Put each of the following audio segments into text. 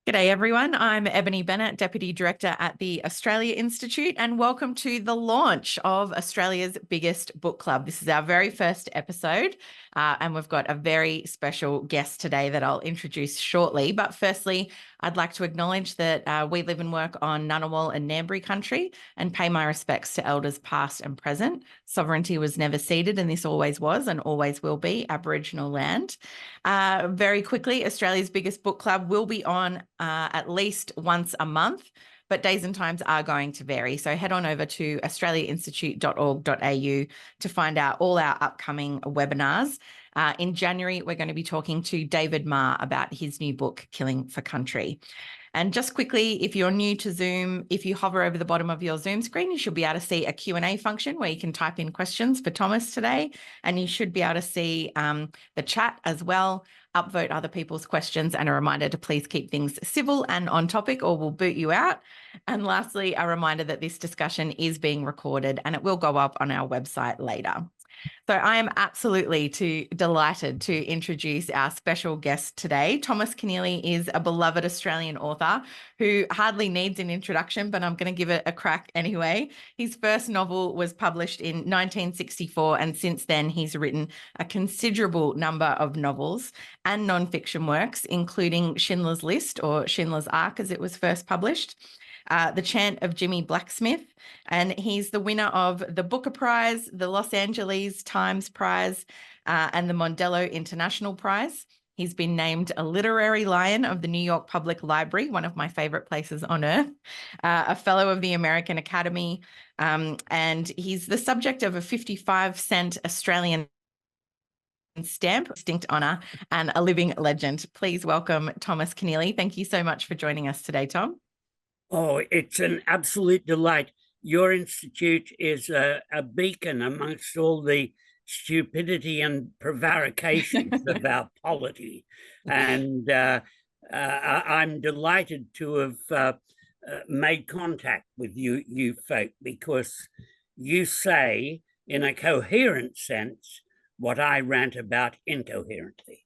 G'day everyone, I'm Ebony Bennett, Deputy Director at the Australia Institute, and welcome to the launch of Australia's biggest book club. This is our very first episode, and we've got a very special guest today that I'll introduce shortly. But firstly, I'd like to acknowledge that we live and work on Ngunnawal and Ngambri country and pay my respects to elders past and present. Sovereignty was never ceded, and this always was and always will be Aboriginal land. Very quickly, Australia's biggest book club will be on at least once a month, but days and times are going to vary. So head on over to australiainstitute.org.au to find out all our upcoming webinars. In January, we're going to be talking to David Marr about his new book, Killing for Country. And just quickly, if you're new to Zoom, if you hover over the bottom of your Zoom screen, you should be able to see a Q&A function where you can type in questions for Thomas today. And you should be able to see the chat as well, upvote other people's questions, and a reminder to please keep things civil and on topic or we'll boot you out. And lastly, a reminder that this discussion is being recorded and it will go up on our website later. So I am absolutely delighted to introduce our special guest today. Thomas Keneally is a beloved Australian author who hardly needs an introduction, but I'm going to give it a crack anyway. His first novel was published in 1964, and since then he's written a considerable number of novels and non-fiction works, including Schindler's List, or Schindler's Ark as it was first published, The Chant of Jimmy Blacksmith, and he's the winner of the Booker Prize, the Los Angeles Times Prize, and the Mondello International Prize. He's been named a Literary Lion of the New York Public Library, one of my favorite places on earth, a Fellow of the American Academy, and he's the subject of a 55-cent Australian stamp, distinct honour, and a living legend. Please welcome Thomas Keneally. Thank you so much for joining us today, Tom. Oh, it's an absolute delight. Your institute is a beacon amongst all the stupidity and prevarications of our polity. And I'm delighted to have made contact with you folk, because you say, in a coherent sense, what I rant about incoherently.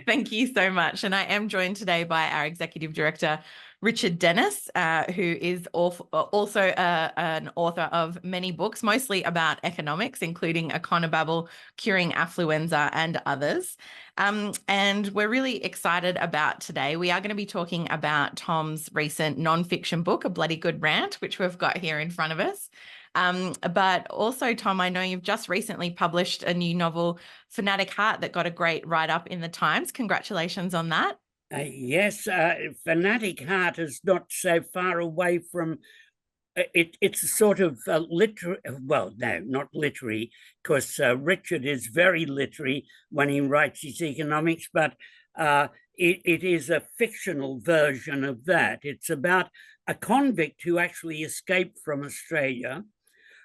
Thank you so much. And I am joined today by our Executive Director, Richard Dennis, who is also an author of many books, mostly about economics, including Econobabble, Curing Affluenza, and others. And we're really excited about today. We are going to be talking about Tom's recent non-fiction book, A Bloody Good Rant, which we've got here in front of us. But also, Tom, I know you've just recently published a new novel, Fanatic Heart, that got a great write-up in the Times. Congratulations on that. Yes, Fanatic Heart is not so far away from it's a sort of literary, well, no, not literary, because Richard is very literary when he writes his economics, but it is a fictional version of that. It's about a convict who actually escaped from Australia,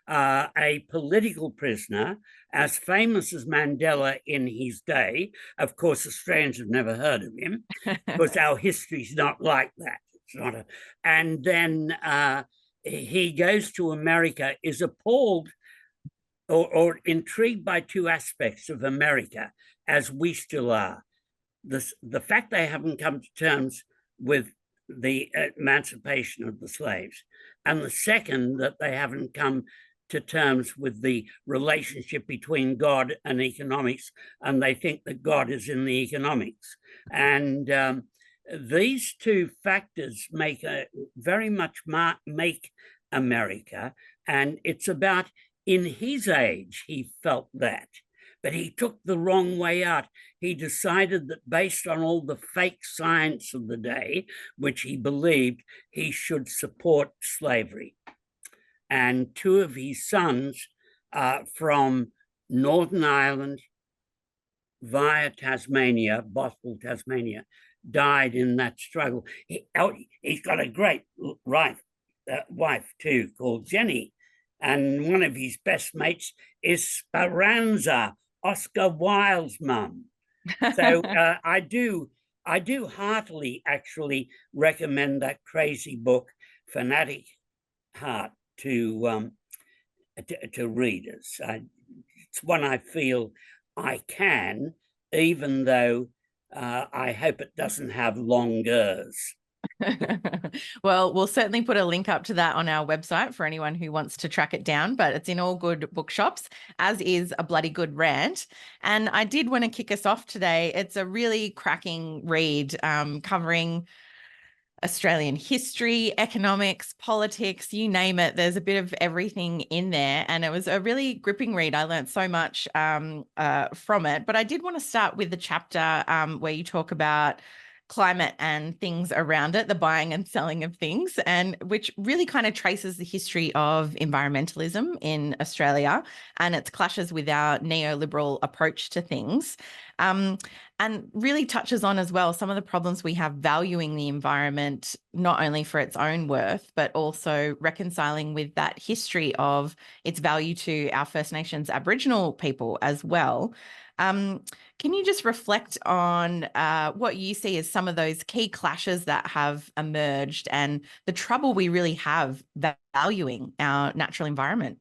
a political prisoner, as famous as Mandela in his day. Of course, Australians have never heard of him because our history's not like that. It's not and then he goes to America, is appalled or intrigued by two aspects of America, as we still are. The fact they haven't come to terms with the emancipation of the slaves, and the second, that they haven't come to terms with the relationship between God and economics, and they think that God is in the economics. And these two factors make very much make America, and it's about, in his age, he felt that. But he took the wrong way out. He decided that based on all the fake science of the day, which he believed, he should support slavery. And two of his sons from Northern Ireland via Tasmania, Bothwell, Tasmania, died in that struggle. He's got a great wife too, called Jenny. And one of his best mates is Speranza, Oscar Wilde's mum. So I do heartily actually recommend that crazy book, Fanatic Heart, to readers. It's one I feel I can, even though I hope it doesn't have longers. Well, we'll certainly put a link up to that on our website for anyone who wants to track it down, but it's in all good bookshops, as is A Bloody Good Rant. And I did want to kick us off today. It's a really cracking read, covering Australian history, economics, politics, you name it. There's a bit of everything in there. And it was a really gripping read. I learned so much from it. But I did want to start with the chapter where you talk about climate and things around it, the buying and selling of things, and which really kind of traces the history of environmentalism in Australia and its clashes with our neoliberal approach to things. And really touches on as well some of the problems we have valuing the environment, not only for its own worth, but also reconciling with that history of its value to our First Nations Aboriginal people as well. Can you just reflect on what you see as some of those key clashes that have emerged and the trouble we really have valuing our natural environment?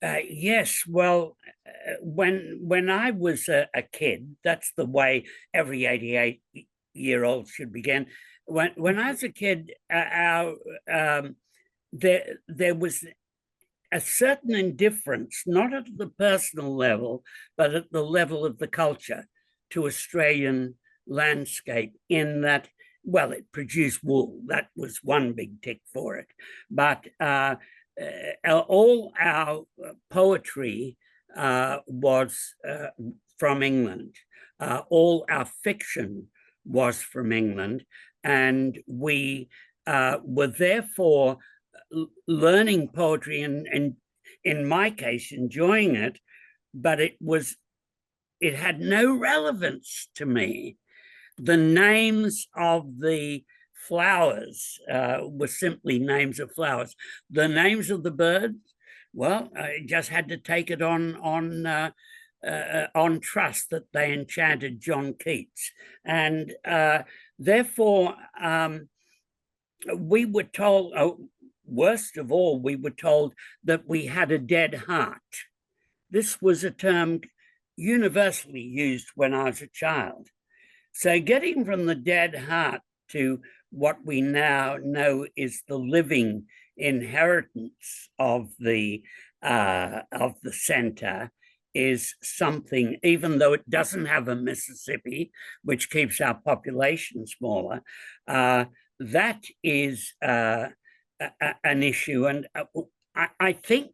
Yes, well, when I was a kid, that's the way every 88-year-old should begin. When I was a kid, there was a certain indifference, not at the personal level, but at the level of the culture, to Australian landscape, in that, well, it produced wool. That was one big tick for it. But all our poetry was from England. All our fiction was from England. And we were therefore learning poetry and in my case, enjoying it, but it had no relevance to me. The names of the flowers were simply names of flowers. The names of the birds, well, I just had to take it on trust that they enchanted John Keats. And therefore, we were told, worst of all, we were told that we had a dead heart. This was a term universally used when I was a child. So getting from the dead heart to what we now know is the living inheritance of the centre is something, even though it doesn't have a Mississippi, which keeps our population smaller, that is an issue. And I think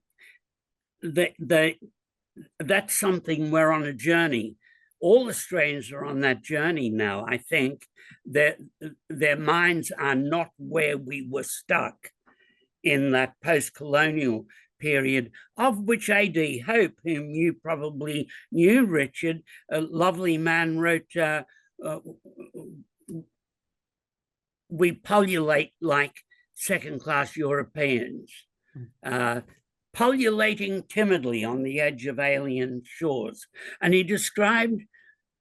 that's something we're on a journey. All Australians are on that journey now. I think that their minds are not where we were stuck in that post-colonial period, of which A.D. Hope, whom you probably knew, Richard, a lovely man, wrote, we pullulate like second-class Europeans, pullulating timidly on the edge of alien shores. And he described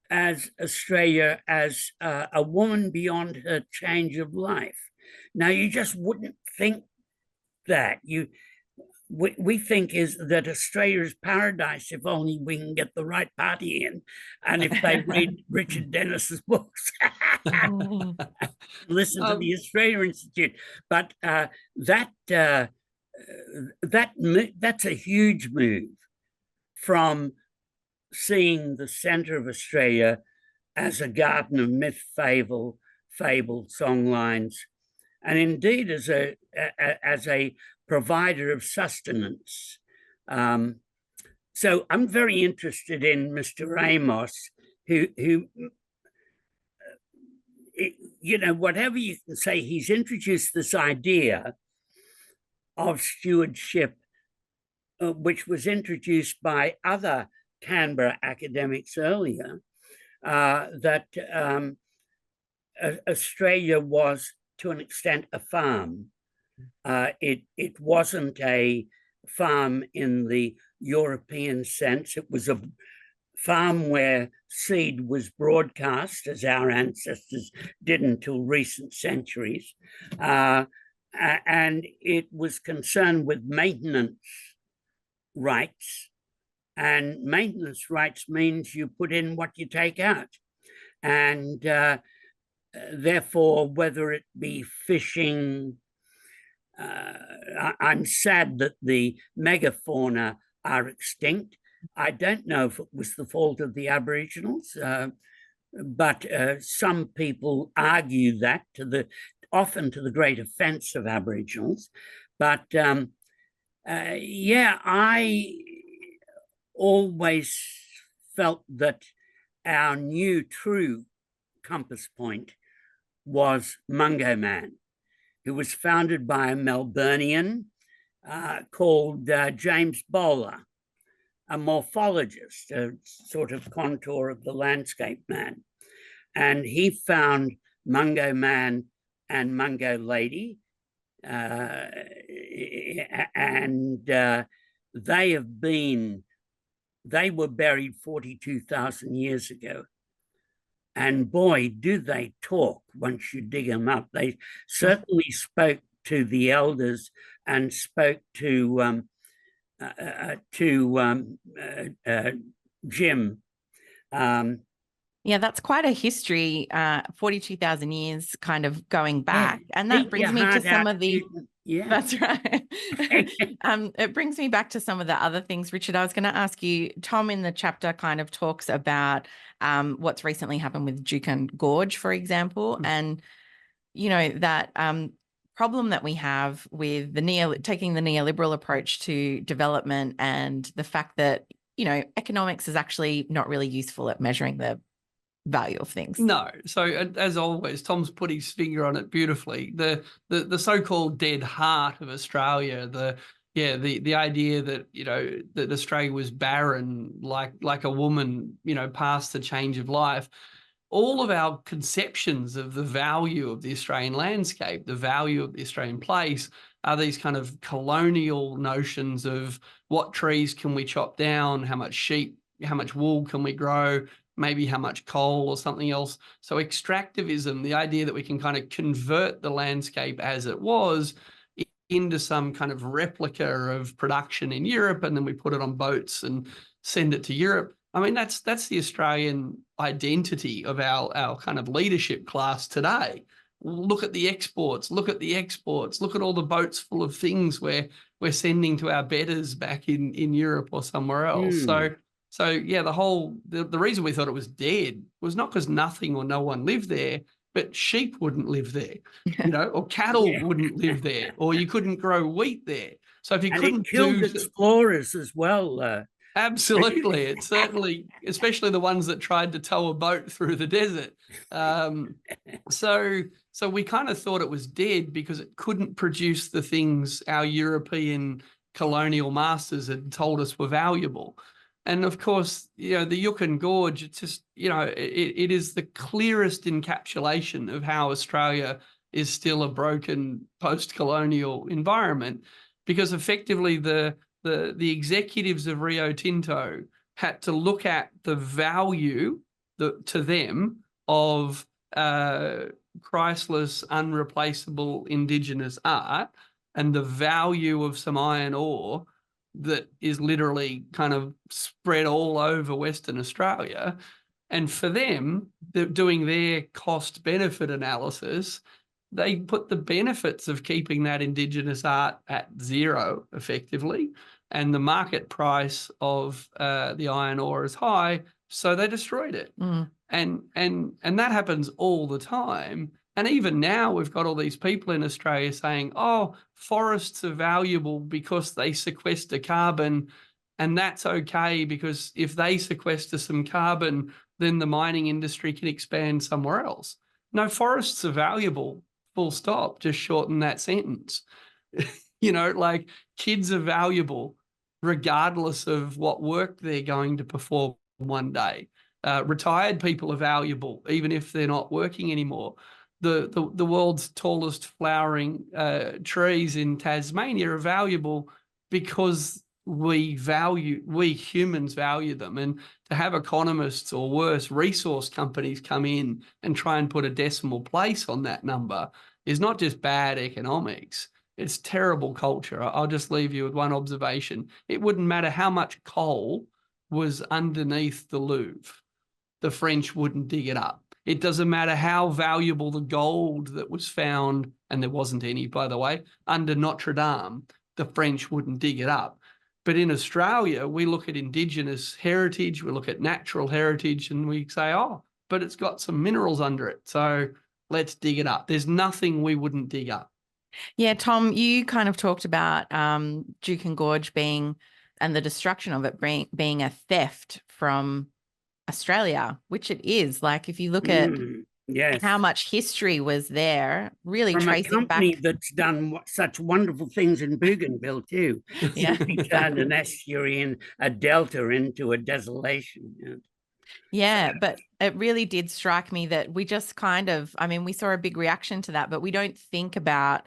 as Australia as a woman beyond her change of life. Now, you just wouldn't think that. We think is that Australia is paradise if only we can get the right party in, and if they read Richard Dennis's books, listen to the Australia Institute. But that's a huge move from seeing the centre of Australia as a garden of myth, fable, songlines, and indeed as a provider of sustenance. So I'm very interested in Mr. Amos, who you know, whatever you can say, he's introduced this idea of stewardship, which was introduced by other Canberra academics earlier, that Australia was, to an extent, a farm. It wasn't a farm in the European sense. It was a farm where seed was broadcast, as our ancestors did until recent centuries. And it was concerned with maintenance rights. And maintenance rights means you put in what you take out. And therefore, whether it be fishing, I'm sad that the megafauna are extinct. I don't know if it was the fault of the Aboriginals, but some people argue that often to the great offence of Aboriginals. But yeah, I always felt that our new true compass point was Mungo Man, who was founded by a Melburnian called James Bowler, a morphologist, a sort of contour of the landscape man. And he found Mungo Man and Mungo Lady, and they were buried 42,000 years ago. And boy, do they talk once you dig them up. They certainly spoke to the elders and spoke to Jim. Yeah, that's quite a history, 42,000 years kind of going back. Yeah. And that brings me to some of the... Yeah. That's right. It brings me back to some of the other things, Richard. I was going to ask you, Tom in the chapter kind of talks about what's recently happened with Juukan Gorge, for example, and, you know, that problem that we have with taking the neoliberal approach to development, and the fact that, you know, economics is actually not really useful at measuring the value of things. No. So as always, Tom's put his finger on it beautifully. The so-called dead heart of Australia, the idea that, you know, that Australia was barren, like a woman, you know, past the change of life. All of our conceptions of the value of the Australian landscape, the value of the Australian place, are these kind of colonial notions of what trees can we chop down, how much sheep, how much wool can we grow, maybe how much coal or something else. So extractivism, the idea that we can kind of convert the landscape as it was into some kind of replica of production in Europe, and then we put it on boats and send it to Europe. I mean, that's the Australian identity of our kind of leadership class today. Look at the exports, look at all the boats full of things we're sending to our betters back in Europe or somewhere else. So yeah, the reason we thought it was dead was not because nothing or no one lived there, but sheep wouldn't live there, you know, or cattle wouldn't live there, or you couldn't grow wheat there. So if you couldn't it killed explorers as well. Absolutely, it certainly, especially the ones that tried to tow a boat through the desert. So we kind of thought it was dead because it couldn't produce the things our European colonial masters had told us were valuable. And of course, you know, the Juukan Gorge, it's just, you know, it is the clearest encapsulation of how Australia is still a broken post-colonial environment, because effectively the executives of Rio Tinto had to look at the value to them of priceless, unreplaceable Indigenous art and the value of some iron ore that is literally kind of spread all over Western Australia. And for them, they're doing their cost-benefit analysis, they put the benefits of keeping that Indigenous art at zero, effectively, and the market price of the iron ore is high, so they destroyed it. And that happens all the time. And even now we've got all these people in Australia saying, oh, forests are valuable because they sequester carbon, and that's okay because if they sequester some carbon, then the mining industry can expand somewhere else. No, forests are valuable, full stop, just shorten that sentence. You know, like kids are valuable regardless of what work they're going to perform one day. Retired people are valuable even if they're not working anymore. The world's tallest flowering trees in Tasmania are valuable because we humans value them. And to have economists or worse, resource companies come in and try and put a decimal place on that number is not just bad economics, it's terrible culture. I'll just leave you with one observation. It wouldn't matter how much coal was underneath the Louvre. The French wouldn't dig it up. It doesn't matter how valuable the gold that was found, and there wasn't any, by the way, under Notre Dame, the French wouldn't dig it up. But in Australia, we look at Indigenous heritage, we look at natural heritage, and we say, oh, but it's got some minerals under it, so let's dig it up. There's nothing we wouldn't dig up. Yeah, Tom, you kind of talked about Juukan Gorge being, and the destruction of it being a theft from Australia, which it is. Like, if you look at yes, how much history was there, really from a tracing company back. that's done such wonderful things in Bougainville too. Yeah, Turned an estuary and a delta into a desolation. Yeah, but it really did strike me that we just kind of, I mean, we saw a big reaction to that, but we don't think about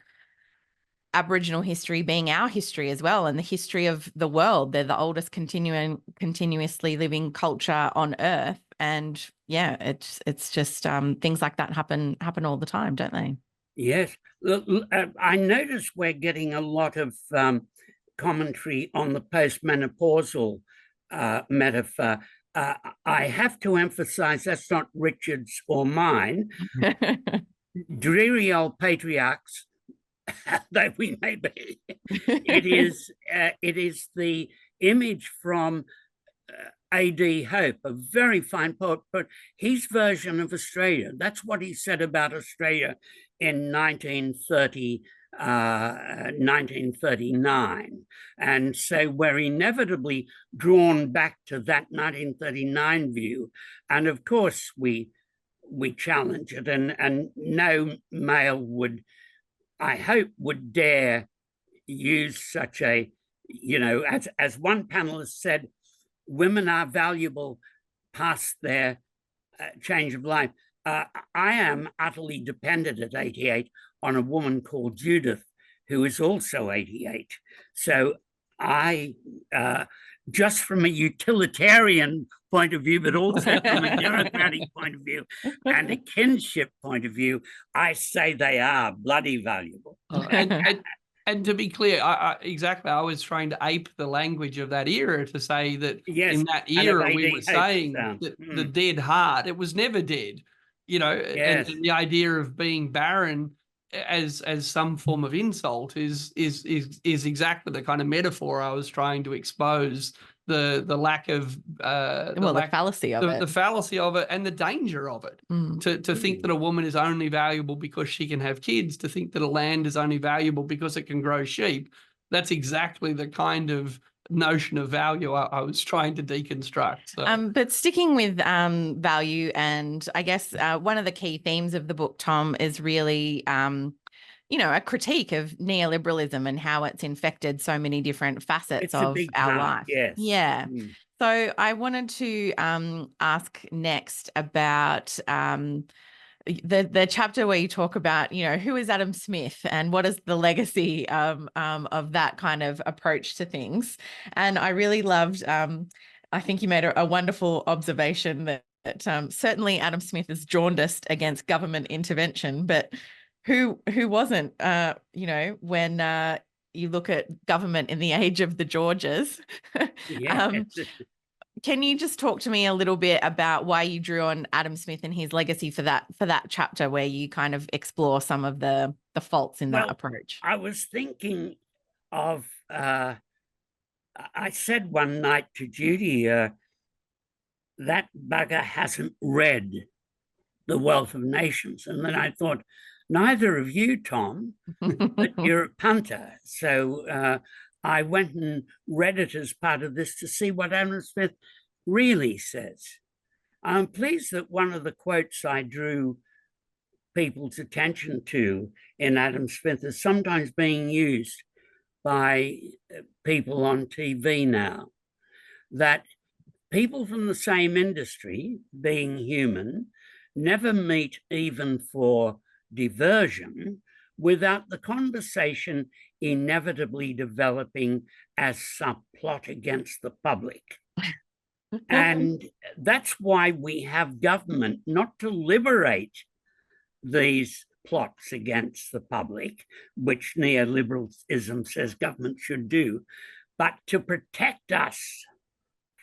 Aboriginal history being our history as well, and the history of the world. They're the oldest continuously living culture on Earth, and yeah, it's just things like that happen all the time, don't they? Yes, I notice we're getting a lot of commentary on the postmenopausal metaphor. I have to emphasize that's not Richard's or mine. Dreary old patriarchs, though we may be, it is the image from A.D. Hope, a very fine poet, but his version of Australia. That's what he said about Australia in 1939. And so we're inevitably drawn back to that 1939 view. And of course, we challenge it, and no male would, I hope, would dare use such a, as one panelist said, women are valuable past their change of life. I am utterly dependent at 88 on a woman called Judith, who is also 88. So I, just from a utilitarian point of view, but also from a democratic point of view and a kinship point of view, I say they are bloody valuable. And to be clear, exactly, I was trying to ape the language of that era to say that yes, in that era we were saying that the dead heart, it was never dead, yes. and the idea of being barren as some form of insult is exactly the kind of metaphor I was trying to expose. The lack of the fallacy of it, the fallacy of it, and the danger of it. To think that a woman is only valuable because she can have kids, to think that a land is only valuable because it can grow sheep. That's exactly the kind of notion of value I was trying to deconstruct. So. But sticking with value, and I guess one of the key themes of the book, Tom, is really a critique of neoliberalism and how it's infected so many different facets of our life. Yes. Yeah. So I wanted to ask next about the chapter where you talk about, who is Adam Smith and what is the legacy of that kind of approach to things. And I really loved, I think you made a wonderful observation that certainly Adam Smith is jaundiced against government intervention, but who wasn't, when you look at government in the age of the Georges. Can you just talk to me a little bit about why you drew on Adam Smith and his legacy for that chapter where you kind of explore some of the faults in that approach? I was thinking of, I said one night to Judy, that bugger hasn't read The Wealth of Nations. And then I thought, neither of you, Tom, but you're a punter. So I went and read it as part of this to see what Adam Smith really says. I'm pleased that one of the quotes I drew people's attention to in Adam Smith is sometimes being used by people on TV now, that people from the same industry, being human, never meet even for diversion without the conversation inevitably developing as some plot against the public. And that's why we have government, not to liberate these plots against the public, which neoliberalism says government should do, but to protect us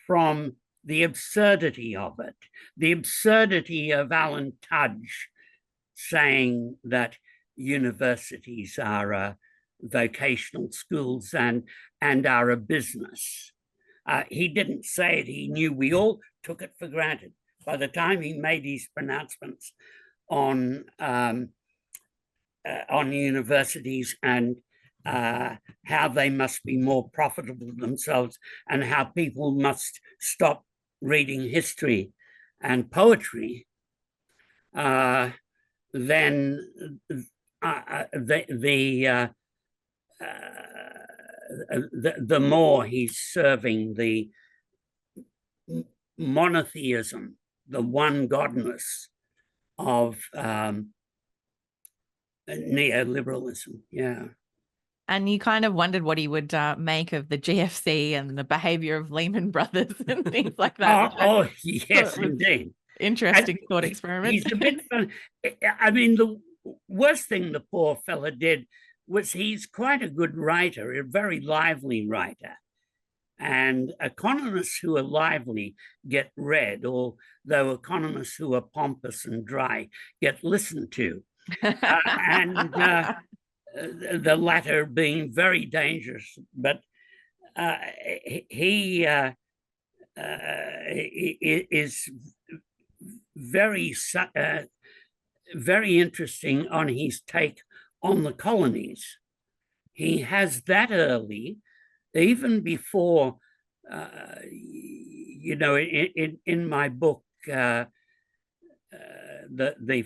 from the absurdity of it, the absurdity of Alan Tudge saying that universities are vocational schools and are a business. He didn't say it. He knew we all took it for granted. By the time he made these pronouncements on universities and how they must be more profitable themselves and how people must stop reading history and poetry, then the more he's serving the monotheism, the one godness of neoliberalism. Yeah. And you kind of wondered what he would make of the GFC and the behavior of Lehman Brothers and things like that. Oh yes, indeed. Interesting thought experiment. He's a bit fun. I mean, the worst thing the poor fella did was he's quite a good writer, a very lively writer. And economists who are lively get read, although economists who are pompous and dry get listened to. The latter being very dangerous. But he is very interesting on his take on the colonies. He has that early, even before, in my book, The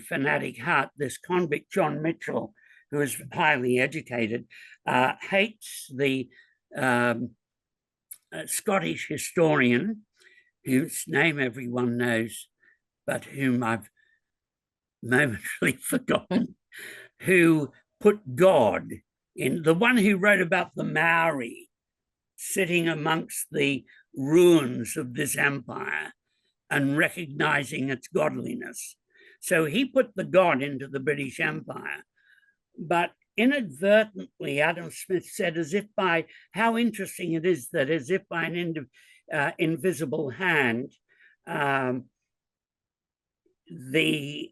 Fanatic Heart, this convict, John Mitchell, who is highly educated, hates the Scottish historian, whose name everyone knows, but whom I've momentarily forgotten, who put God in, the one who wrote about the Maori sitting amongst the ruins of this empire and recognizing its godliness. So he put the God into the British Empire. But inadvertently, Adam Smith said, as if by, how interesting it is that as if by an invisible hand, the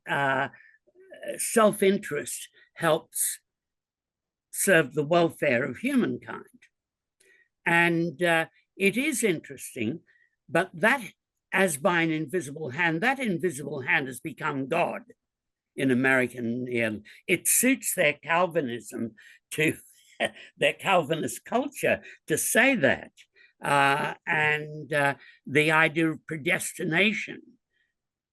self-interest helps serve the welfare of humankind. And it is interesting, but that, as by an invisible hand, that invisible hand has become God in American. It suits their Calvinism to their Calvinist culture to say that. And the idea of predestination.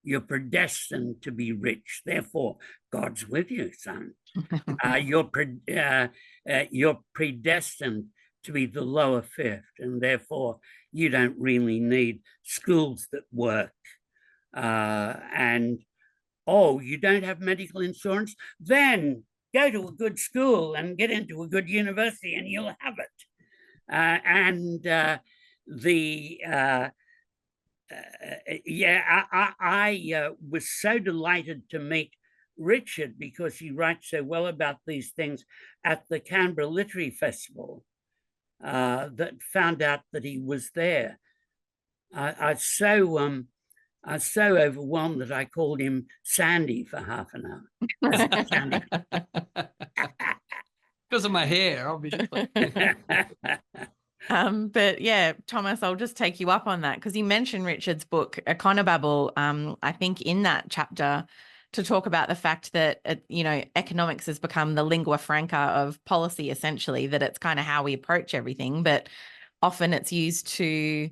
You're predestined to be rich, therefore God's with you, son. You're predestined to be the lower fifth, and therefore you don't really need schools that work. You don't have medical insurance? Then go to a good school and get into a good university and you'll have it. I was so delighted to meet Richard because he writes so well about these things at the Canberra Literary Festival, that found out that he was there. I was so overwhelmed that I called him Sandy for half an hour. Sandy. Because of my hair, obviously. But yeah, Thomas, I'll just take you up on that because you mentioned Richard's book, Econobabble, I think in that chapter, to talk about the fact that, economics has become the lingua franca of policy, essentially, that it's kind of how we approach everything. But often it's used to,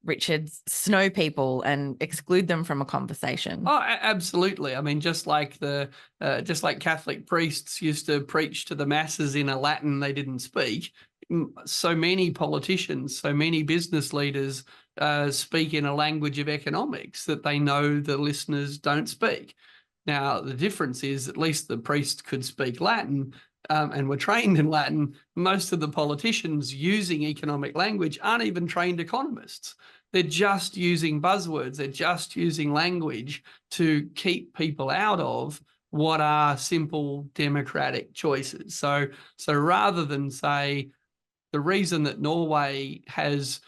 Richard, snow people and exclude them from a conversation. Oh, absolutely. I mean, just like Catholic priests used to preach to the masses in a Latin they didn't speak, so many politicians, so many business leaders speak in a language of economics that they know the listeners don't speak. Now, the difference is at least the priest could speak Latin and were trained in Latin. Most of the politicians using economic language aren't even trained economists. They're just using buzzwords. They're just using language to keep people out of what are simple democratic choices. So rather than say, the reason that Norway has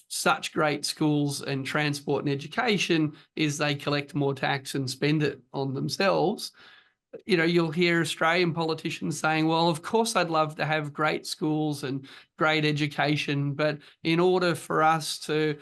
such great schools and transport and education is they collect more tax and spend it on themselves. You know, you'll hear Australian politicians saying, well, of course, I'd love to have great schools and great education, but in order for us to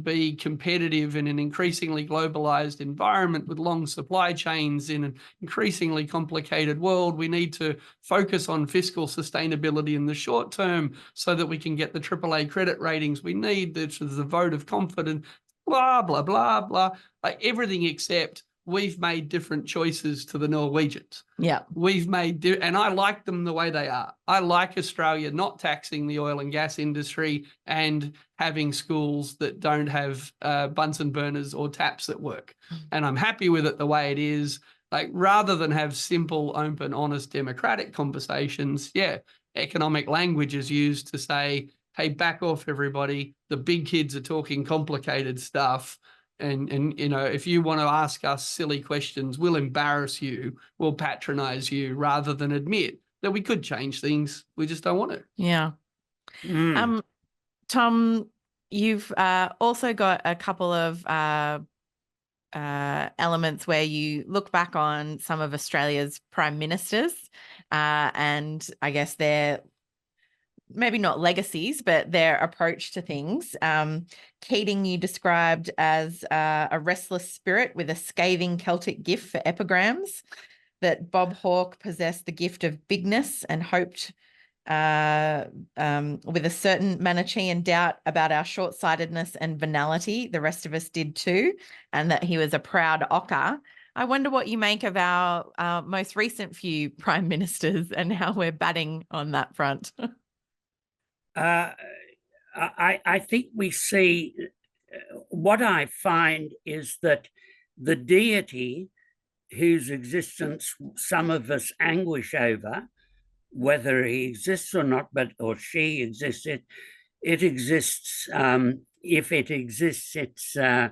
be competitive in an increasingly globalized environment with long supply chains in an increasingly complicated world, we need to focus on fiscal sustainability in the short term so that we can get the AAA credit ratings we need. This is the vote of confidence, blah, blah, blah, blah, like everything except we've made different choices to the Norwegians. Yeah. We've made, and I like them the way they are. I like Australia not taxing the oil and gas industry and having schools that don't have Bunsen burners or taps that work. And I'm happy with it the way it is. Like, rather than have simple, open, honest, democratic conversations, yeah, economic language is used to say, hey, back off, everybody. The big kids are talking complicated stuff. And you know, if you want to ask us silly questions, we'll embarrass you, we'll patronize you, rather than admit that we could change things. We just don't want to. Yeah. Tom, you've also got a couple of elements where you look back on some of Australia's prime ministers, and I guess they're maybe not legacies, but their approach to things. Keating you described as a restless spirit with a scathing Celtic gift for epigrams, that Bob Hawke possessed the gift of bigness and hoped with a certain Manichean doubt about our short-sightedness and venality. The rest of us did too, and that he was a proud ocker. I wonder what you make of our most recent few prime ministers and how we're batting on that front. I think we see, what I find is that the deity whose existence some of us anguish over, whether he exists or not, or she exists, it exists. If it exists, it's I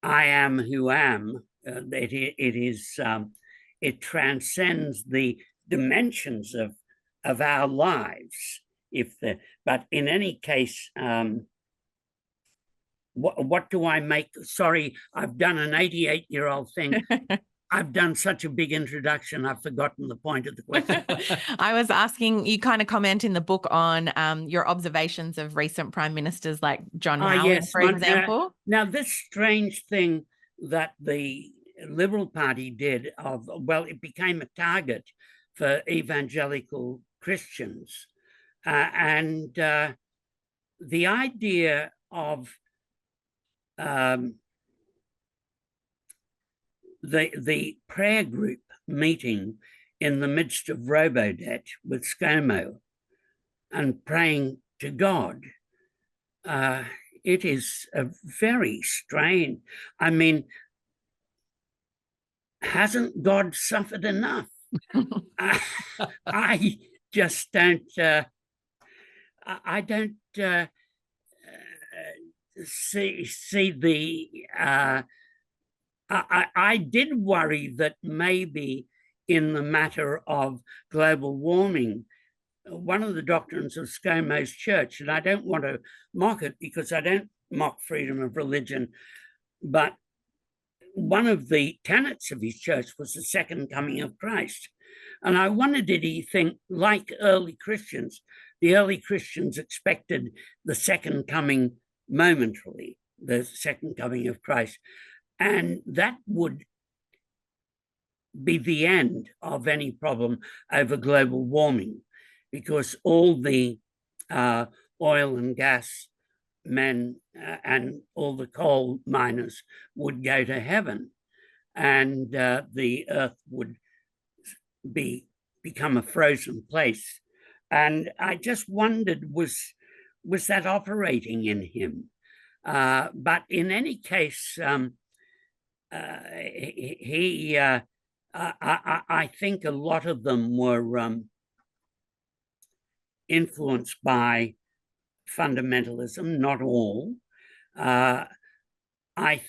am who am. It transcends the dimensions of our lives. But in any case, what do I make? Sorry, I've done an 88-year-old thing. I've done such a big introduction, I've forgotten the point of the question. I was asking, you kind of comment in the book on your observations of recent prime ministers like John Howard, yes, for example. Now, this strange thing that the Liberal Party did it became a target for evangelical Christians. And the idea of the prayer group meeting in the midst of Robodebt with ScoMo and praying to God, it is a very strange. I mean, hasn't God suffered enough? I just don't. I don't see the. I did worry that maybe in the matter of global warming, one of the doctrines of ScoMo's church, and I don't want to mock it because I don't mock freedom of religion, but one of the tenets of his church was the second coming of Christ. And I wondered, did he think, like early Christians, the early Christians expected the second coming momentarily, the second coming of Christ. And that would be the end of any problem over global warming, because all the oil and gas men and all the coal miners would go to heaven, and the earth would become a frozen place. And I just wondered, was that operating in him? But in any case, I think a lot of them were influenced by fundamentalism, not all. I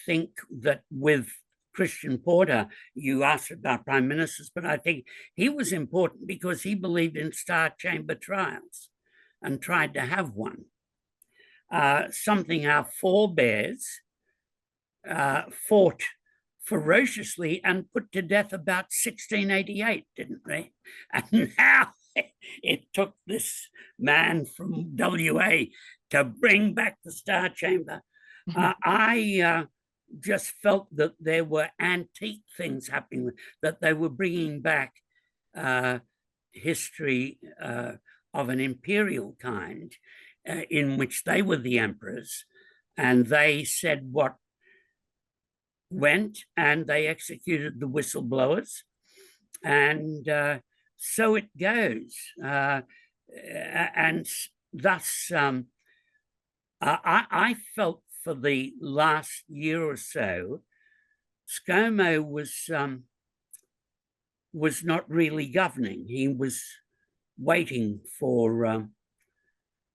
think that with Christian Porter, you asked about prime ministers, but I think he was important because he believed in star chamber trials and tried to have one. something our forebears fought ferociously and put to death about 1688, didn't they? And now it took this man from WA to bring back the Star Chamber. I just felt that there were antique things happening, that they were bringing back history of an imperial kind in which they were the emperors and they said what went and they executed the whistleblowers. And so it goes. And thus, I felt for the last year or so, ScoMo was not really governing. He was waiting for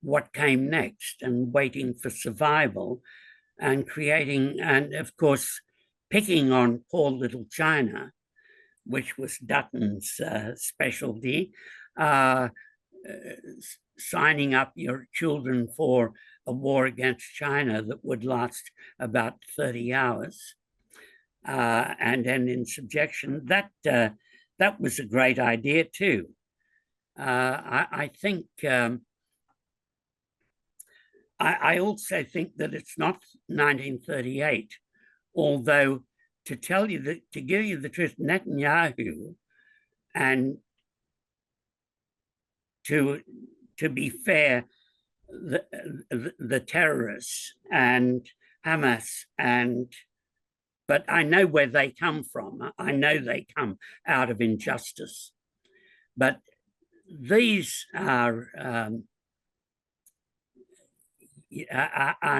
what came next and waiting for survival and creating, and of course, picking on poor little China, which was Dutton's specialty, signing up your children for a war against China that would last about 30 hours and end in subjection. That was a great idea too. I think I also think that it's not 1938, although to give you the truth, Netanyahu, and to be fair, the terrorists and Hamas but I know where they come from. I know they come out of injustice, but these are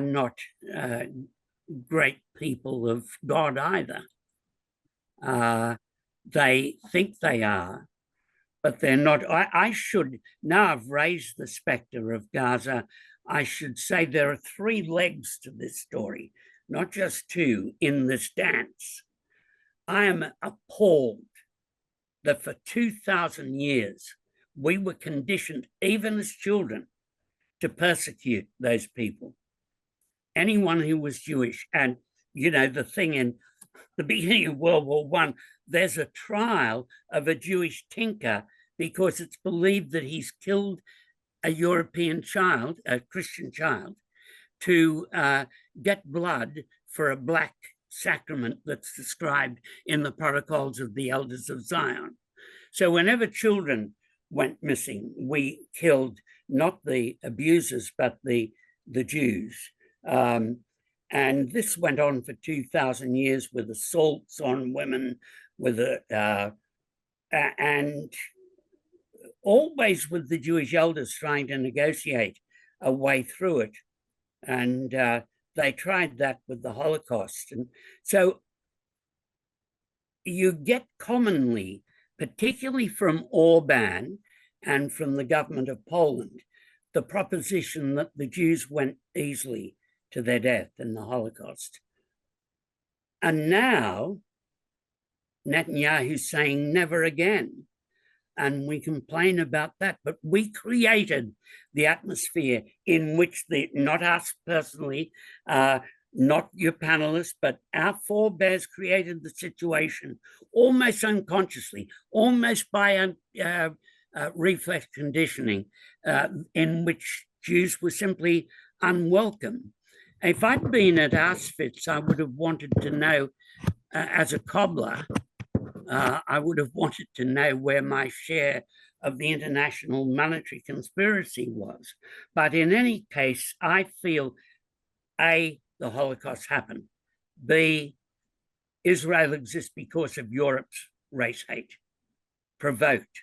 not great people of God either. They think they are, but they're not. I should, now I've raised the spectre of Gaza, I should say there are three legs to this story, not just two, in this dance. I am appalled that for 2,000 years, we were conditioned, even as children, to persecute those people. Anyone who was Jewish. And, you know, the thing in the beginning of World War I, there's a trial of a Jewish tinker because it's believed that he's killed a European child, a Christian child, to get blood for a black sacrament that's described in the protocols of the Elders of Zion. So whenever children went missing, we killed not the abusers, but the Jews. And this went on for 2,000 years with assaults on women, and always with the Jewish elders trying to negotiate a way through it. And they tried that with the Holocaust. And so you get commonly, particularly from Orban and from the government of Poland, the proposition that the Jews went easily to their death in the Holocaust. And now Netanyahu's saying never again. And we complain about that, but we created the atmosphere in which not us personally, not your panelists, but our forebears created the situation almost unconsciously, almost by reflex conditioning, in which Jews were simply unwelcome. If I'd been at Auschwitz, I would have wanted to know, as a cobbler, I would have wanted to know where my share of the international monetary conspiracy was. But in any case, I feel, A, the Holocaust happened. B, Israel exists because of Europe's race hate, provoked.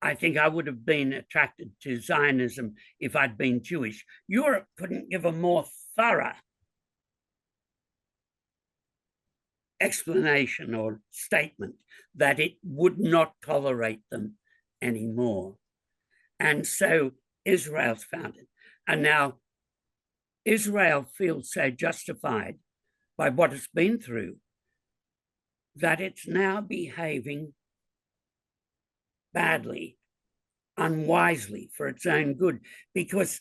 I think I would have been attracted to Zionism if I'd been Jewish. Europe couldn't give a more thorough explanation or statement that it would not tolerate them anymore. And so Israel's founded. And now Israel feels so justified by what it's been through that it's now behaving badly, unwisely for its own good, because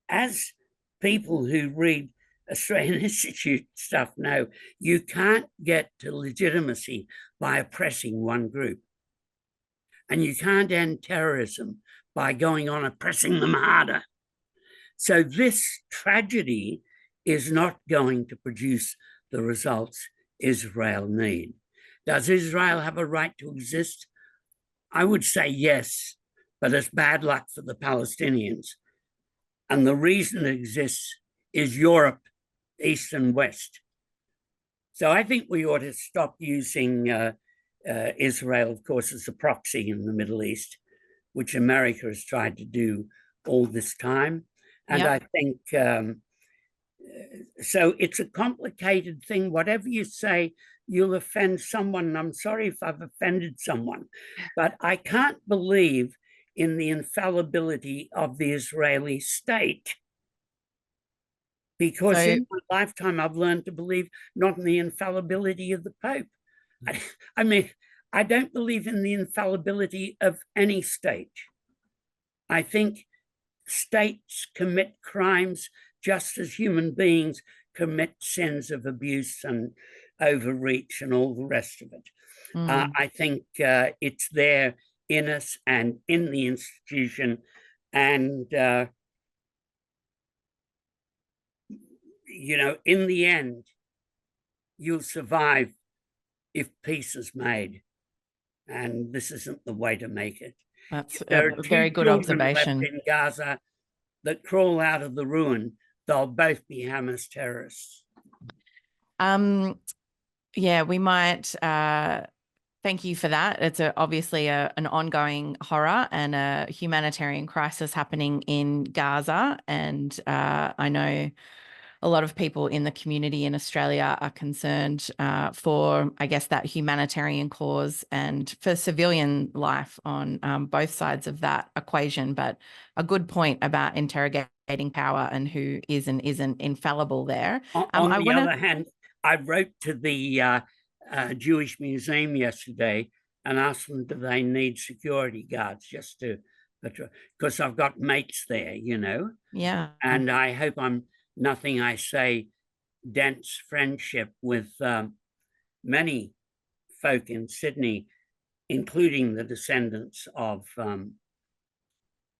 as people who read Australian Institute stuff know, you can't get to legitimacy by oppressing one group. And you can't end terrorism by going on oppressing them harder. So this tragedy is not going to produce the results Israel need. Does Israel have a right to exist? I would say yes, but it's bad luck for the Palestinians. And the reason it exists is Europe, East and West. So I think we ought to stop using Israel, of course, as a proxy in the Middle East, which America has tried to do all this time. And I think, so it's a complicated thing. Whatever you say, you'll offend someone. And I'm sorry if I've offended someone, but I can't believe in the infallibility of the Israeli state. Because in my lifetime, I've learned to believe not in the infallibility of the Pope. I mean, I don't believe in the infallibility of any state. I think states commit crimes just as human beings commit sins of abuse and overreach and all the rest of it. I think it's there in us and in the institution. And, you know, in the end, you'll survive if peace is made. And this isn't the way to make it. That's a very good observation. Left in Gaza that crawl out of the ruin, they'll both be Hamas terrorists. Yeah, we might. Thank you for that. It's obviously an ongoing horror and a humanitarian crisis happening in Gaza. And I know a lot of people in the community in Australia are concerned for, I guess, that humanitarian cause and for civilian life on both sides of that equation. But a good point about interrogating power and who is and isn't infallible there. On the other hand, I wrote to the Jewish Museum yesterday and asked them, do they need security guards just to, because I've got mates there, you know? Yeah. And I hope nothing I say dents friendship with many folk in Sydney, including the descendants of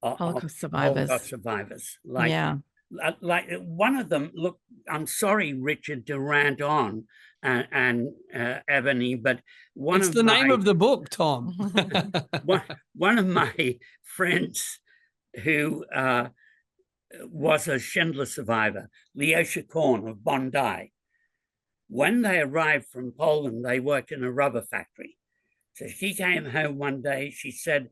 Holocaust survivors. Like one of them, look, I'm sorry, Richard, to rant on and Ebony, but it's the name of the book, Tom. one of my friends who was a Schindler survivor, Leosha Korn of Bondi. When they arrived from Poland, they worked in a rubber factory. So she came home one day, she said,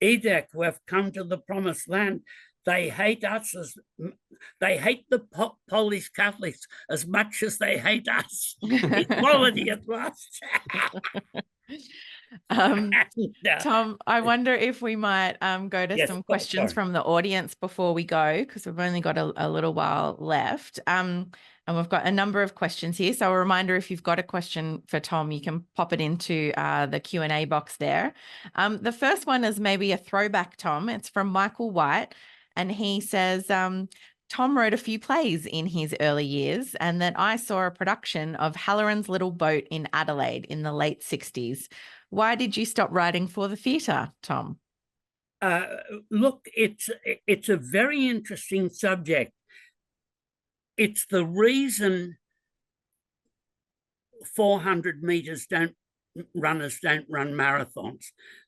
Edek, we've come to the promised land. They hate us they hate the Polish Catholics as much as they hate us. Equality at last. Tom, I wonder if we might go to some questions from the audience before we go, because we've only got a little while left. And we've got a number of questions here. So a reminder, if you've got a question for Tom, you can pop it into the Q&A box there. The first one is maybe a throwback, Tom. It's from Michael White. And he says, Tom wrote a few plays in his early years, and that I saw a production of Halloran's Little Boat in Adelaide in the late 60s. Why did you stop writing for the theatre, Tom? Look, it's a very interesting subject. It's the reason 400 meters runners don't run marathons.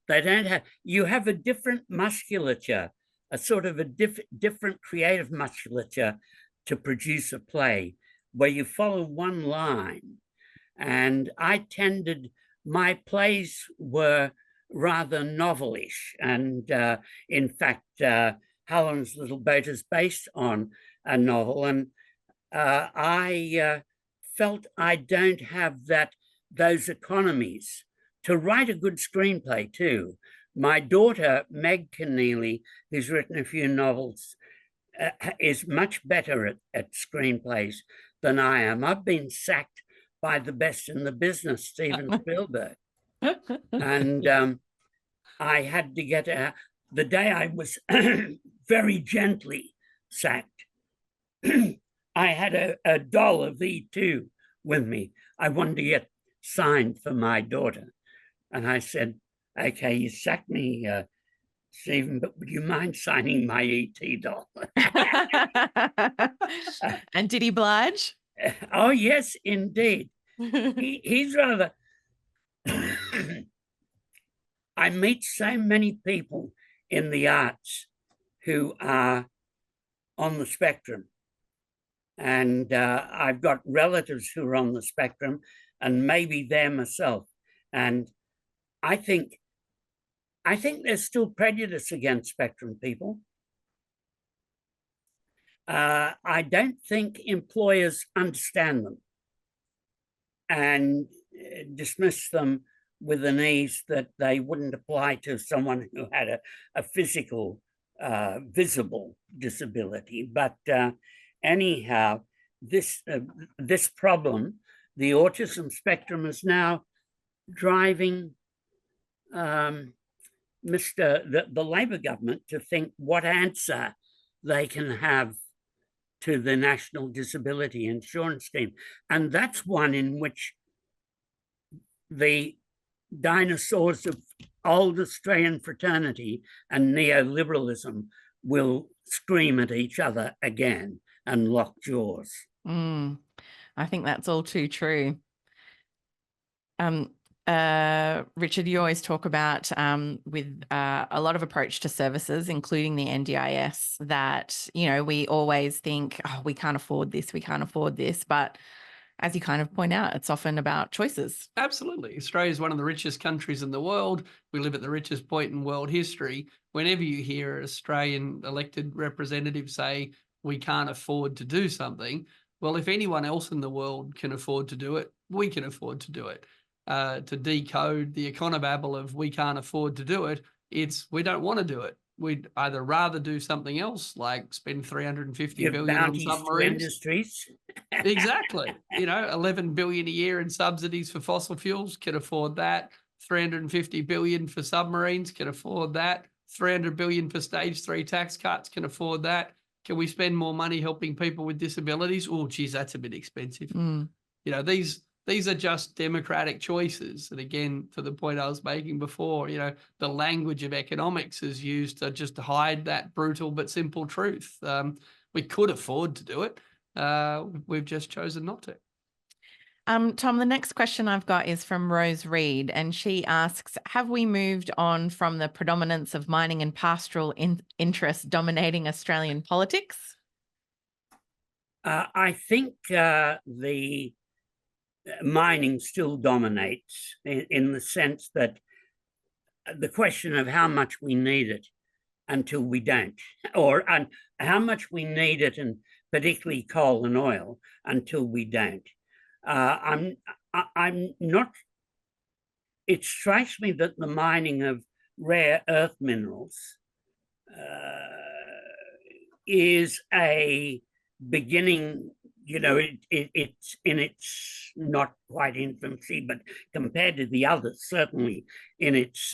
They don't have, you have a different musculature, a sort of a different creative musculature to produce a play where you follow one line. And my plays were rather novelish. And in fact, Halloran's Little Boat is based on a novel. And I felt I don't have those economies to write a good screenplay too. My daughter, Meg Keneally, who's written a few novels, is much better at screenplays than I am. I've been sacked by the best in the business, Steven Spielberg. And I had to get the day I was very gently sacked, I had a doll of E2 with me. I wanted to get signed for my daughter. And I said, okay, you sacked me, Stephen, but would you mind signing my E.T. doll? And did he oblige? Oh, yes, indeed. He's rather... I meet so many people in the arts who are on the spectrum. And I've got relatives who are on the spectrum, and maybe they're myself. And I think there's still prejudice against spectrum people. I don't think employers understand them and dismiss them with an ease that they wouldn't apply to someone who had a physical, visible disability. But anyhow, this problem, the autism spectrum, is now driving the Labor government to think what answer they can have to the National Disability Insurance Scheme. And that's one in which the dinosaurs of old Australian fraternity and neoliberalism will scream at each other again and lock jaws. I think that's all too true. Richard, you always talk about with a lot of approach to services, including the NDIS, that, you know, we always think, oh, we can't afford this, but as you kind of point out, it's often about choices. Absolutely. Australia is one of the richest countries in the world. We live at the richest point in world history. Whenever you hear an Australian elected representative say, we can't afford to do something, well, if anyone else in the world can afford to do it, we can afford to do it. To decode the econobabble of we can't afford to do it, it's we don't want to do it. We'd either rather do something else, like spend $350 billion on submarines. Industries. Exactly. You know, $11 billion a year in subsidies for fossil fuels, can afford that. $350 billion for submarines, can afford that. $300 billion for stage 3 tax cuts, can afford that. Can we spend more money helping people with disabilities? Oh, geez, that's a bit expensive. You know, these are just democratic choices. And again, to the point I was making before, you know, the language of economics is used to just hide that brutal but simple truth. We could afford to do it. We've just chosen not to. Tom, the next question I've got is from Rose Reed, and she asks, have we moved on from the predominance of mining and pastoral interests dominating Australian politics? I think the mining still dominates in the sense that the question of how much we need it until we don't, or how much we need it, and particularly coal and oil, until we don't. I'm not. It strikes me that the mining of rare earth minerals is a beginning. You know, it's in its not quite infancy, but compared to the others, certainly in its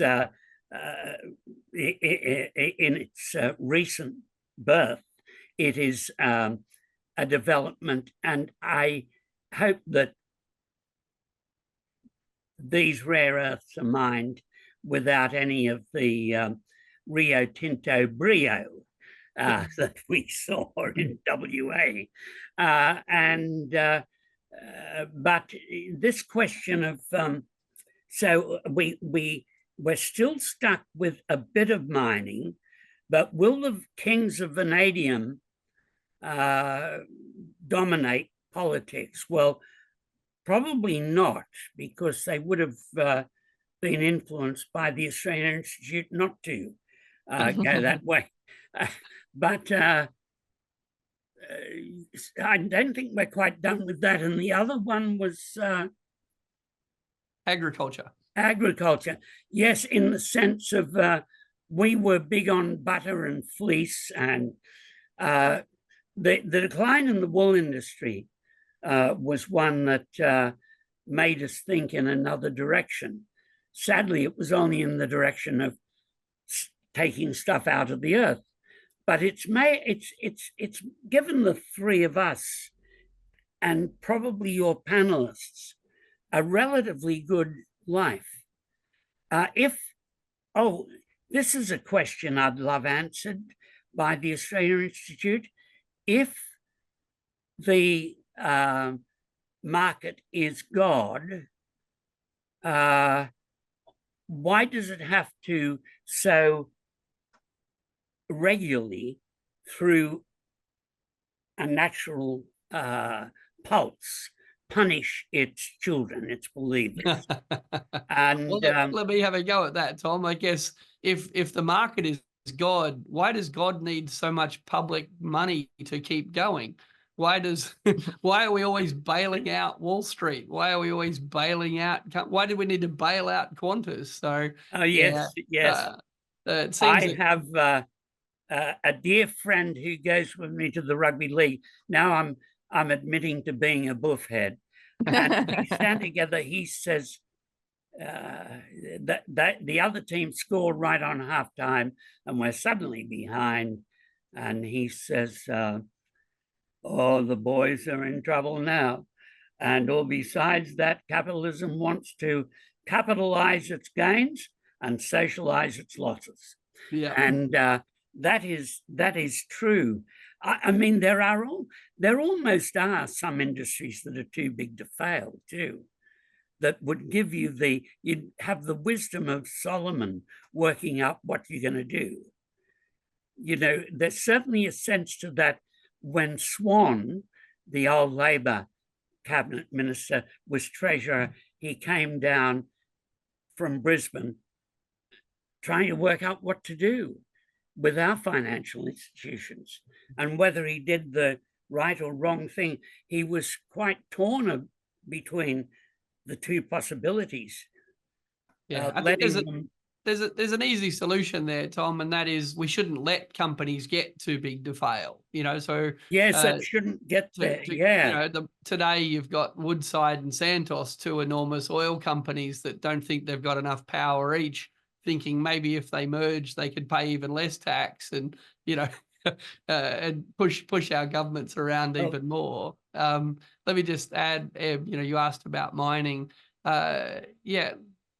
recent birth, it is a development, and I hope that these rare earths are mined without any of the Rio Tinto brio that we saw in WA. But this question of, so we're still stuck with a bit of mining, but will the kings of vanadium dominate politics? Well, probably not, because they would have been influenced by the Australian Institute not to go that way. But I don't think we're quite done with that. And the other one was agriculture. Agriculture, yes, in the sense of we were big on butter and fleece, and the decline in the wool industry was one that made us think in another direction. Sadly, it was only in the direction of taking stuff out of the earth. But it's given the three of us and probably your panelists a relatively good life. This is a question I'd love answered by the Australia Institute. If the market is God, why does it have to so regularly through a natural pulse punish its children, its believers? And well, let me have a go at that, Tom. I guess if the market is God, why does God need so much public money to keep going? Why are we always bailing out Wall Street? Why are we always bailing out? Why do we need to bail out Qantas? So yes. It seems I have a dear friend who goes with me to the rugby league. Now I'm admitting to being a buffhead, and we stand together. He says that the other team scored right on halftime, and we're suddenly behind. And he says, "Oh, the boys are in trouble now." And all besides that, capitalism wants to capitalize its gains and socialize its losses. Yeah. And that is true. I mean, there almost are some industries that are too big to fail too, that would give you you'd have the wisdom of Solomon working out what you're going to do. You know, there's certainly a sense to that when Swan, the old Labor cabinet minister, was treasurer. He came down from Brisbane trying to work out what to do with our financial institutions, and whether he did the right or wrong thing. He was quite torn between the two possibilities. Yeah, I think there's an easy solution there, Tom, and that is we shouldn't let companies get too big to fail. You know, so yes, it shouldn't get there. Yeah, you know, today you've got Woodside and Santos, two enormous oil companies that don't think they've got enough power each, thinking maybe if they merge they could pay even less tax, and you know, and push our governments around even more. Let me just add, Eb, you know, you asked about mining. Yeah.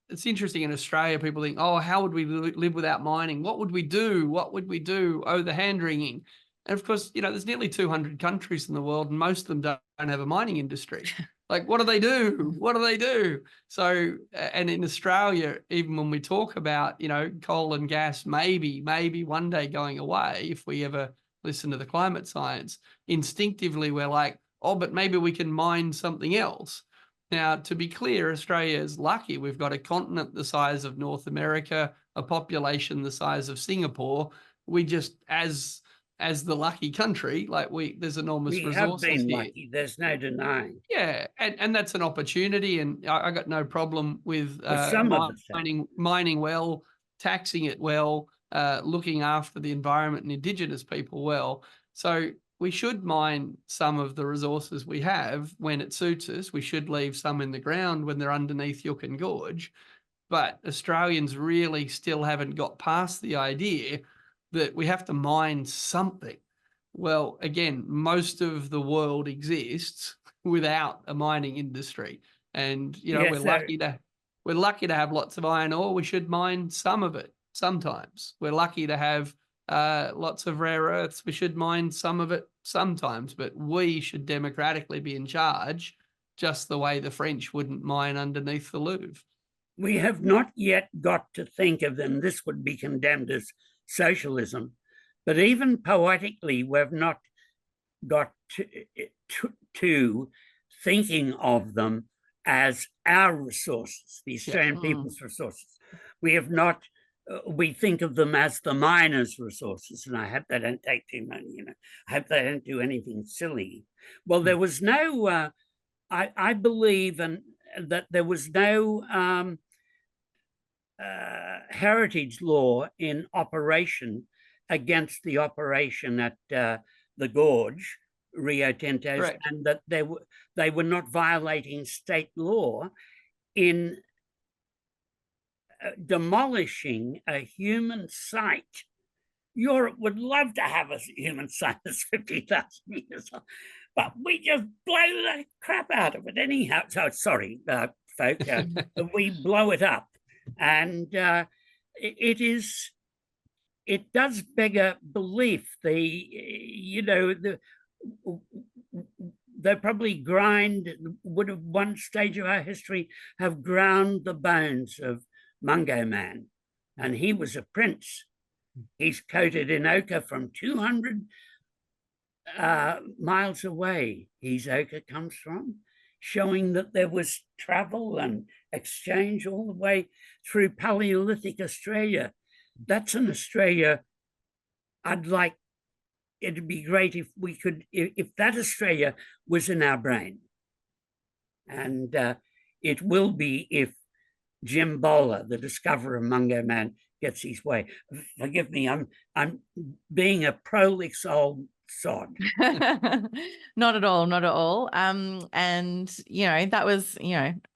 It's interesting in Australia, people think, oh, how would we live without mining? What would we do? What would we do? Oh, the hand-wringing. And of course, you know, there's nearly 200 countries in the world and most of them don't have a mining industry. Like, what do they do? What do they do? So, and in Australia, even when we talk about, you know, coal and gas, maybe one day going away, if we ever listen to the climate science, instinctively we're like, oh, but maybe we can mine something else. Now, to be clear, Australia is lucky. We've got a continent the size of North America, a population the size of Singapore. We just, as the lucky country, like there's enormous resources have been here. lucky. There's no denying. Yeah, and that's an opportunity, and I got no problem with mining well, taxing it well, looking after the environment and Indigenous people well. So we should mine some of the resources we have when it suits us. We should leave some in the ground when they're underneath Juukan Gorge. But Australians really still haven't got past the idea that we have to mine something. Well, again, most of the world exists without a mining industry. And, you know, Yes, we're lucky to have lots of iron ore. We should mine some of it sometimes. We're lucky to have lots of rare earths. We should mine some of it sometimes, but we should democratically be in charge, just the way the French wouldn't mine underneath the Louvre. We have not yet got to think of them. This would be condemned as socialism, but even poetically, we've not got to thinking of them as our resources, the Australian people's resources. We have not. We think of them as the miners' resources, and I hope they don't take too many. You know, I hope they don't do anything silly. Well, there was no. I believe that there was no heritage law in operation against the operation at the Gorge, Rio Tinto's, Correct. and that they were not violating state law in demolishing a human site. Europe would love to have a human site that's 50,000 years old, but we just blow the crap out of it anyhow. So sorry, folk, we blow it up, and it does beggar belief. They probably would have one stage of our history have ground the bones of Mungo Man, and he was a prince. He's coated in ochre from 200 miles away. His ochre comes from, showing that there was travel and exchange all the way through Paleolithic Australia. That's an Australia it'd be great if we could, if that Australia was in our brain. And it will be if Jim Bowler, the discoverer of Mungo Man, gets his way. Forgive me, I'm being a prolix old sod. Not at all, not at all. And that was,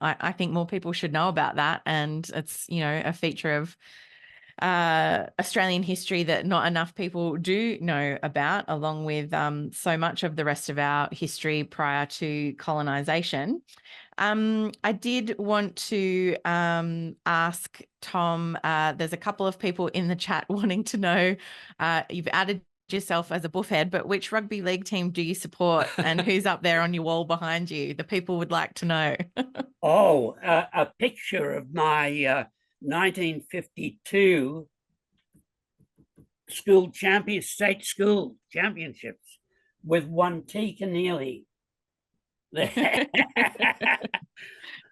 I think more people should know about that, and it's a feature of Australian history that not enough people do know about, along with so much of the rest of our history prior to colonisation. I did want to ask Tom, there's a couple of people in the chat wanting to know, you've added yourself as a buffhead, but which rugby league team do you support, and who's up there on your wall behind you? The people would like to know. A picture of my 1952 state school championships with one T. Keneally.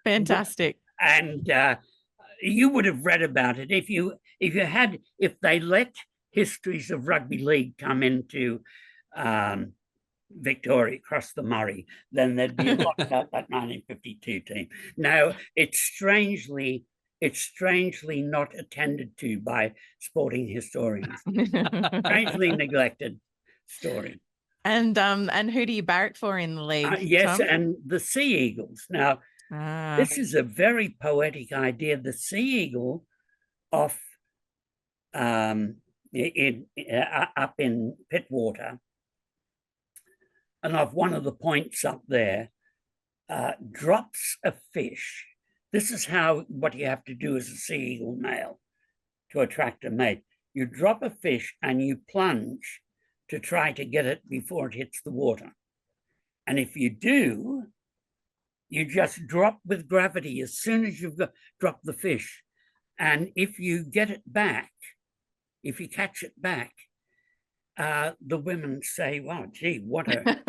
Fantastic. And you would have read about it if they let histories of rugby league come into Victoria, across the Murray, then there'd be a lot about that 1952 team. No, it's strangely not attended to by sporting historians. Strangely neglected story. And who do you barrack for in the league? Yes, Tom? and the Sea Eagles. Now, this is a very poetic idea. The Sea Eagle off up in Pittwater, and off one of the points up there, drops a fish. This is what you have to do as a Sea Eagle male to attract a mate. You drop a fish and you plunge to try to get it before it hits the water. And if you do, you just drop with gravity as soon as you've dropped the fish. And if you get it back, if you catch it back, the women say, wow, gee, what a...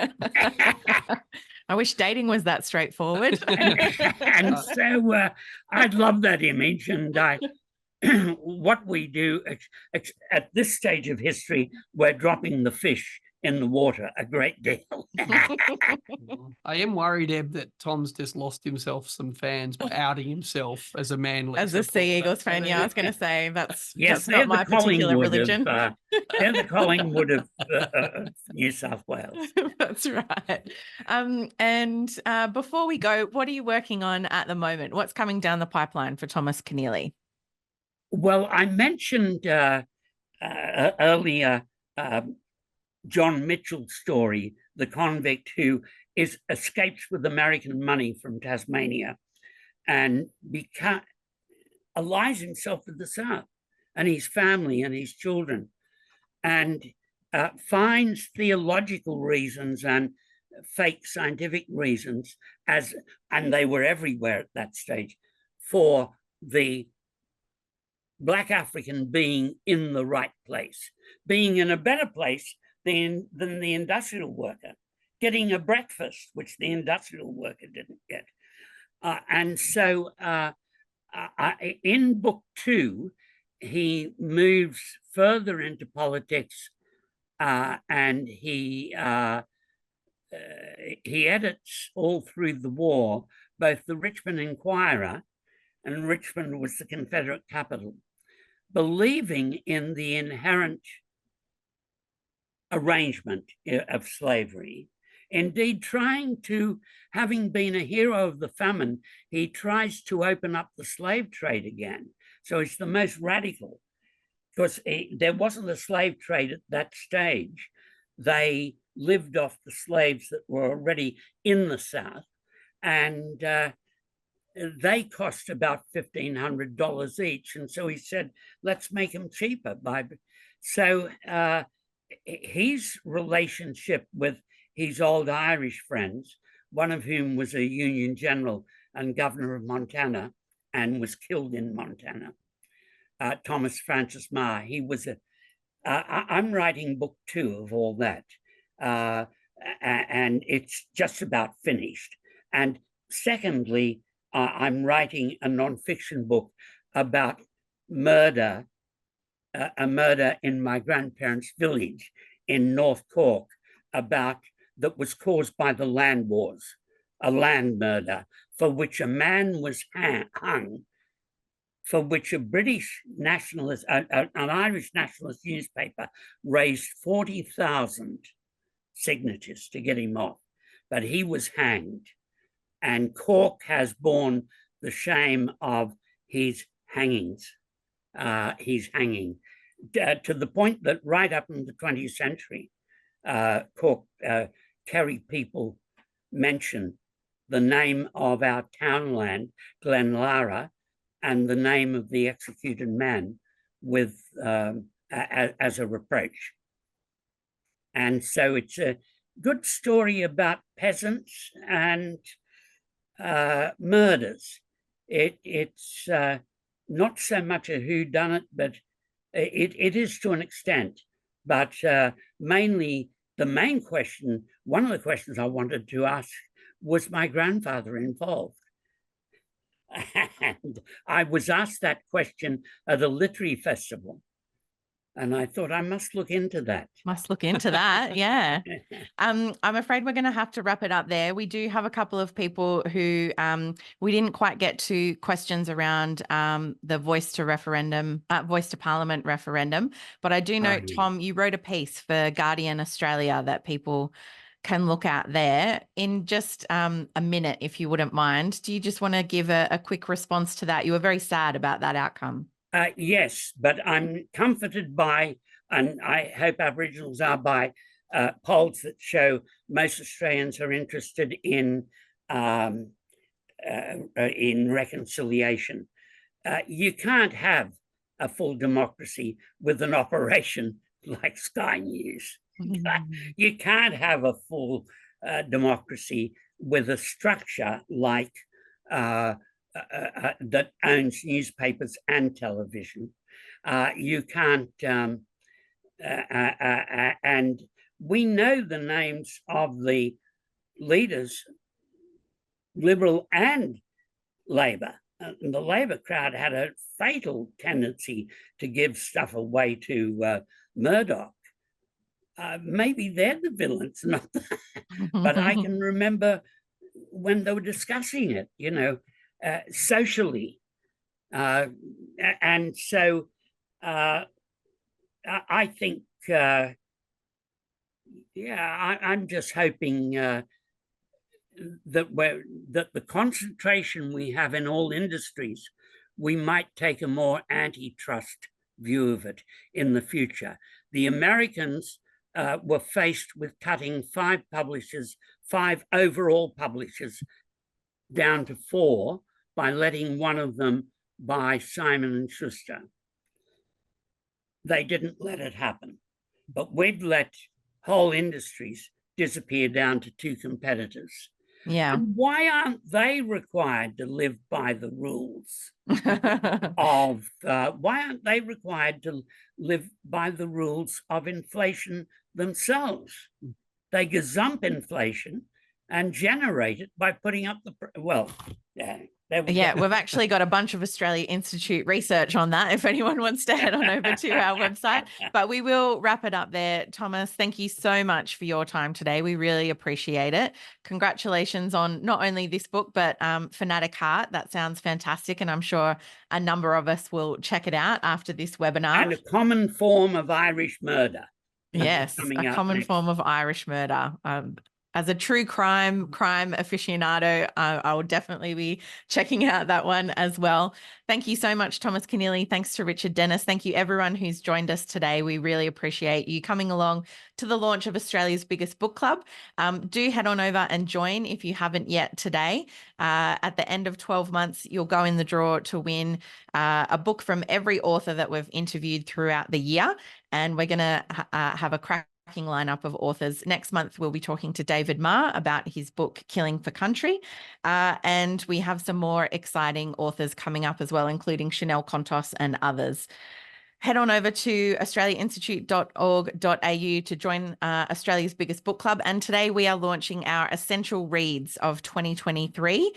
I wish dating was that straightforward. And so I love that image. And what we do at this stage of history, we're dropping the fish in the water a great deal. I am worried, Eb, that Tom's just lost himself some fans by outing himself as a manly. As a Sea Eagles fan, yeah, I was going to say that's not my the particular religion. They're the Collingwood of New South Wales. That's right. And before we go, what are you working on at the moment? What's coming down the pipeline for Thomas Keneally? Well, I mentioned earlier John Mitchell's story, the convict who escapes with American money from Tasmania and allies himself with the South and his family and his children, and finds theological reasons and fake scientific reasons, and they were everywhere at that stage, for the Black African being in the right place, being in a better place than the industrial worker, getting a breakfast, which the industrial worker didn't get. And so in book 2, he moves further into politics, and he edits all through the war, both the Richmond Enquirer, and Richmond was the Confederate capital, believing in the inherent arrangement of slavery. Indeed, having been a hero of the famine, he tries to open up the slave trade again. So it's the most radical, because there wasn't a slave trade at that stage. They lived off the slaves that were already in the South, and they cost about $1,500 each. And so he said, let's make them cheaper. So his relationship with his old Irish friends, one of whom was a Union general and governor of Montana and was killed in Montana, Thomas Francis Meagher. He was I'm writing book 2 of all that, and it's just about finished. And secondly, I'm writing a nonfiction book about murder, a murder in my grandparents' village in North Cork, that was caused by the land wars, a land murder for which a man was hung, for which a British nationalist, an Irish nationalist newspaper raised 40,000 signatures to get him off, but he was hanged. And Cork has borne the shame of his hangings, to the point that right up in the 20th century, Cork, Kerry people mention the name of our townland, Glenlara, and the name of the executed man with as a reproach. And so it's a good story about peasants and murders. It's not so much a whodunit, but it is to an extent. But mainly the main question, one of the questions I wanted to ask, was my grandfather involved? And I was asked that question at a literary festival. And I thought I must look into that. Must look into that, yeah. I'm afraid we're going to have to wrap it up there. We do have a couple of people who we didn't quite get to questions around the Voice to Parliament referendum. But I do note, Tom, you wrote a piece for Guardian Australia that people can look at there. In just a minute, if you wouldn't mind, do you just want to give a quick response to that? You were very sad about that outcome. Yes, but I'm comforted by, and I hope Aboriginals are, by polls that show most Australians are interested in reconciliation. You can't have a full democracy with an operation like Sky News. You can't have a full democracy with a structure like that owns newspapers and television. You can't, and we know the names of the leaders, Liberal and Labor. The Labor crowd had a fatal tendency to give stuff away to Murdoch. Maybe they're the villains, not that. But I can remember when they were discussing it, socially. And so I think, I'm just hoping that the concentration we have in all industries, we might take a more antitrust view of it in the future. The Americans were faced with cutting 5 overall publishers down to 4 by letting one of them buy Simon & Schuster. They didn't let it happen, but we'd let whole industries disappear down to 2 competitors. Yeah. And why aren't they required to live by the rules of, why aren't they required to live by the rules of inflation themselves? They gazump inflation and generate it by putting up Yeah, we've actually got a bunch of Australia Institute research on that if anyone wants to head on over to our website. But we will wrap it up there. Thomas, thank you so much for your time today. We really appreciate it. Congratulations on not only this book, but Fanatic Heart. That sounds fantastic. And I'm sure a number of us will check it out after this webinar. And A Common Form of Irish Murder. Yes, A Common Form of Irish Murder. As a true crime aficionado, I will definitely be checking out that one as well. Thank you so much, Thomas Keneally. Thanks to Richard Dennis. Thank you, everyone who's joined us today. We really appreciate you coming along to the launch of Australia's biggest book club. Do head on over and join if you haven't yet today. At the end of 12 months, you'll go in the draw to win a book from every author that we've interviewed throughout the year. And we're going to have a cracking lineup of authors. Next month, we'll be talking to David Marr about his book, Killing for Country. And we have some more exciting authors coming up as well, including Chanel Contos and others. Head on over to australiainstitute.org.au to join Australia's biggest book club. And today we are launching our essential reads of 2023.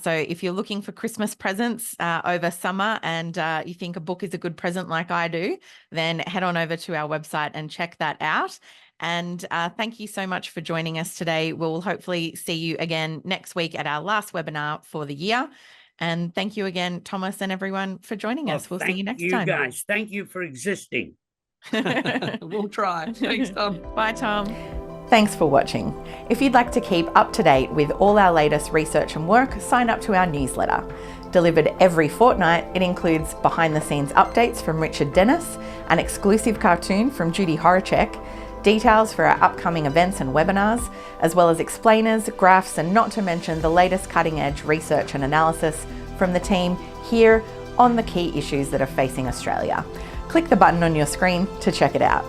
So if you're looking for Christmas presents over summer and you think a book is a good present like I do, then head on over to our website and check that out. And thank you so much for joining us today. We'll hopefully see you again next week at our last webinar for the year. And thank you again, Thomas and everyone, for joining us. We'll see you next time. Thank you, guys. Thank you for existing. We'll try. Thanks, Tom. Bye, Tom. Thanks for watching. If you'd like to keep up to date with all our latest research and work, sign up to our newsletter. Delivered every fortnight, it includes behind-the-scenes updates from Richard Dennis, an exclusive cartoon from Judy Horacek, details for our upcoming events and webinars, as well as explainers, graphs, and not to mention the latest cutting-edge research and analysis from the team here on the key issues that are facing Australia. Click the button on your screen to check it out.